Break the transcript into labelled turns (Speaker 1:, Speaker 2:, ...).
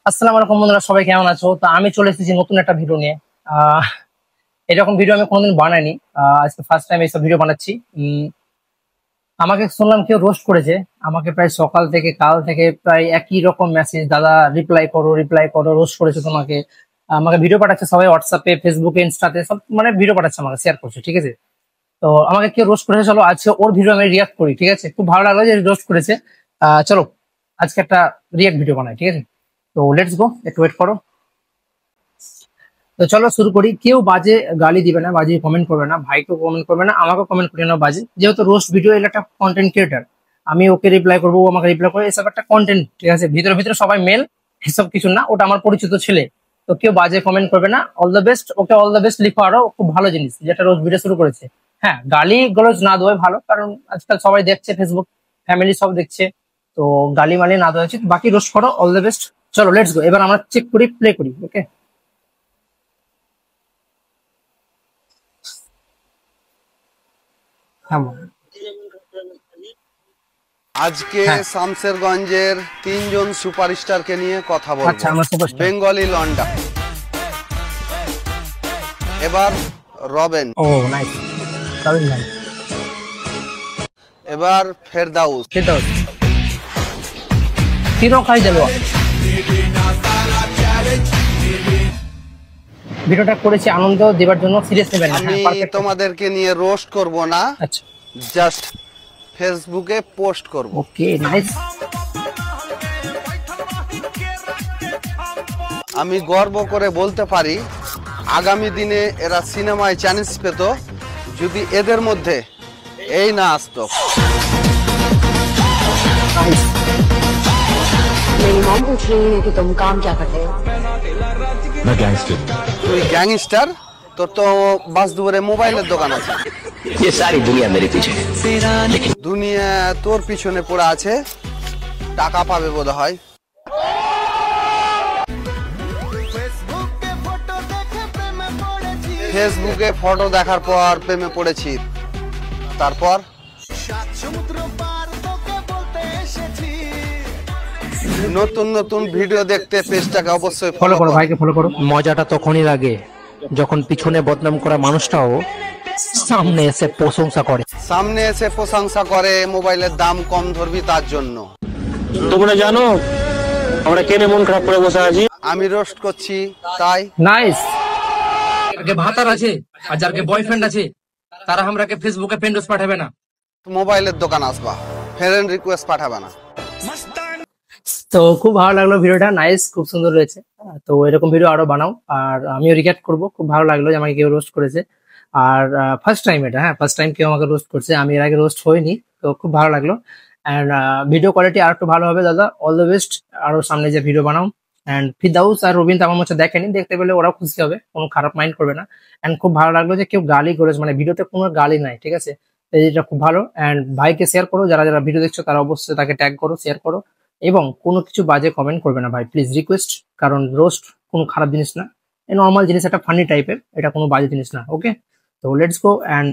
Speaker 1: আসসালামু আলাইকুম বন্ধুরা, সবাই কেমন আছো? তো আমি চলে এসেছি নতুন একটা ভিডিও নিয়ে। আহ এরকম ভিডিও আমি কোনোদিন বানাইনি। আজকে ফার্স্ট টাইম এইসব ভিডিও বানাচ্ছি। আমাকে শুনলাম কেউ রোস্ট করেছে। আমাকে প্রায় সকাল থেকে কাল থেকে প্রায় একই রকম মেসেজ, দাদা রিপ্লাই করো রিপ্লাই করো, রোস্ট করেছে তোমাকে। আমাকে ভিডিও পাঠাচ্ছে সবাই, হোয়াটসঅ্যাপে, ফেসবুকে, ইনস্টাতে, সব মানে ভিডিও পাঠাচ্ছে, আমাকে শেয়ার করছে, ঠিক আছে। তো আমাকে কেউ রোস্ট করেছে, চলো আজকে ওর ভিডিও আমি রিয়াক্ট করি, ঠিক আছে। খুব ভালো লাগলো যে রোস্ট করেছে। চলো আজকে একটা রিয়াক্ট ভিডিও বানাই, ঠিক আছে। তো লেটস গো, একটু ওয়েট করো। তো চলো শুরু করি। কেউ বাজে গালি দিবে না, বাজে কমেন্ট করবে না, ভাইকেও কমেন্ট করবে না, আমাকেও কমেন্ট করিও না বাজে। যেহেতু রোস্ট ভিডিও, এটা একটা কন্টেন্ট ক্রিয়েটার, আমি ওকে রিপ্লাই করবো, ও আমাকে রিপ্লাই করবে, এসব একটা কন্টেন্ট, ঠিক আছে। ভিতরে ভিতরে সবাই মেল, এসব কিছু না, ওটা আমার পরিচিত ছেলে। তো কেউ বাজে কমেন্ট করবে না। All the best okay, all the best লিখো। আরো খুব ভালো জিনিস যেটা রোজ ভিডিও শুরু করেছে। হ্যাঁ, গালি গলজ না দেওয়াই ভালো, কারণ আজকাল সবাই দেখছে, ফেসবুক ফ্যামিলি সব দেখছে। তো গালি মালি না দেওয়া উচিত। বাকি রোস্ট করো, অল দ্য বেস্ট। চলো লেটস গো, এবার আমরা চেক করি, প্লে করি, ওকে। হ্যাঁ
Speaker 2: আজকে
Speaker 1: হ্যাঁ,
Speaker 2: শামসেরগঞ্জের তিনজন সুপারস্টারকে নিয়ে কথা বলবো।
Speaker 1: আচ্ছা, আমরা সুপারস্টার।
Speaker 2: বেঙ্গলি লন্ডা, এবার রবেন,
Speaker 1: ও নাইস, দারুণ নাইস।
Speaker 2: এবার ফেরদাউস,
Speaker 1: সেটা তিনও খাই দেবো। ভিডিওটা করেছি আনন্দ দেবার জন্য, সিরিয়াস নেবেন না।
Speaker 2: আমি
Speaker 1: হ্যাঁ, পারফেক্ট।
Speaker 2: তোমাদেরকে নিয়ে রোস্ট করব না,
Speaker 1: আচ্ছা,
Speaker 2: জাস্ট ফেসবুকে পোস্ট করব।
Speaker 1: Okay nice.
Speaker 2: আমি গর্ব করে বলতে পারি, আগামী দিনে এরা সিনেমায় চান্স পেত যদি এদের মধ্যে এই না আসতো।
Speaker 1: নাইস।
Speaker 3: मेरी मॉम पूछ रही है कि तुम काम क्या करते हो।
Speaker 4: मैं गैंगस्टर हूँ।
Speaker 2: তুই গ্যাংস্টার, তোর তো বাস দুপুরে মোবাইলের দোকান আছে।
Speaker 4: ये सारी दुनिया मेरे पीछे है।
Speaker 2: দুনিয়া তোর পিছনে পড়ে আছে, টাকা পাবে বোধ হয়। ফেসবুকে ফটো দেখার পর প্রেমে পড়েছি, তারপর নতুন নতুন ভিডিও দেখতে পেজটাকে অবশ্যই
Speaker 1: ফলো করো, ভাইকে ফলো করো।
Speaker 5: মজাটা তখনই লাগে যখন পিছনে বদনাম করা মানুষটাও সামনে এসে প্রশংসা করে।
Speaker 2: সামনে এসে প্রশংসা করে। মোবাইলের দাম কম ধরবি তার জন্য।
Speaker 6: তোমরা জানো আমরা কেন মন খারাপ করে বসে আছি?
Speaker 2: আমি রোস্ট করছি তাই।
Speaker 1: নাইস। যারকে ভাতার আছে আর যারকে বয়ফ্রেন্ড আছে, তারা আমরাকে ফেসবুকে ফ্রেন্ডস পাঠাবে না।
Speaker 2: মোবাইলের দোকান আসবা, ফ্রেন্ড রিকোয়েস্ট পাঠাবে না।
Speaker 1: তো খুব ভালো লাগলো ভিডিওটা, নাইস, খুব সুন্দর রয়েছে। তো এরকম ভিডিও আরো বানাও, আর আমিও রিক্যাক্ট করব। খুব ভালো লাগলো যে আমাকে কেউ রোস্ট করেছে। আর ফার্স্ট টাইম এটা, হ্যাঁ ফার্স্ট টাইম কেউ আমাকে রোস্ট করছে, আমি এর আগে রোস্ট হইনি। তো খুব ভালো লাগলো। অ্যান্ড ভিডিও কোয়ালিটি আর একটু ভালো হবে দাদা, অল দ্য বেস্ট। আরো সামনে যে ভিডিও বানাও। অ্যান্ড ফিরদাউস আর রবিন তো আমার মধ্যে দেখেনি, দেখতে পেলে ওরাও খুশি হবে, কোনো খারাপ মাইন্ড করবে না। অ্যান্ড খুব ভালো লাগলো যে কেউ গালি করেছে, মানে ভিডিওতে কোনো গালি নাই, ঠিক আছে। এটা খুব ভালো। অ্যান্ড ভাইকে শেয়ার করো, যারা যারা ভিডিও দেখছো তারা অবশ্যই তাকে ট্যাগ করো, শেয়ার করো। এবং কোনো কিছু বাজে কমেন্ট করবে না ভাই, প্লিজ রিকোয়েস্ট। কারণ রোস্ট কোনো খারাপ জিনিস না, নর্মাল জিনিস, একটা ফানি টাইপের, এটা কোনো বাজে জিনিস না, ওকে। তো লেটস গো অ্যান্ড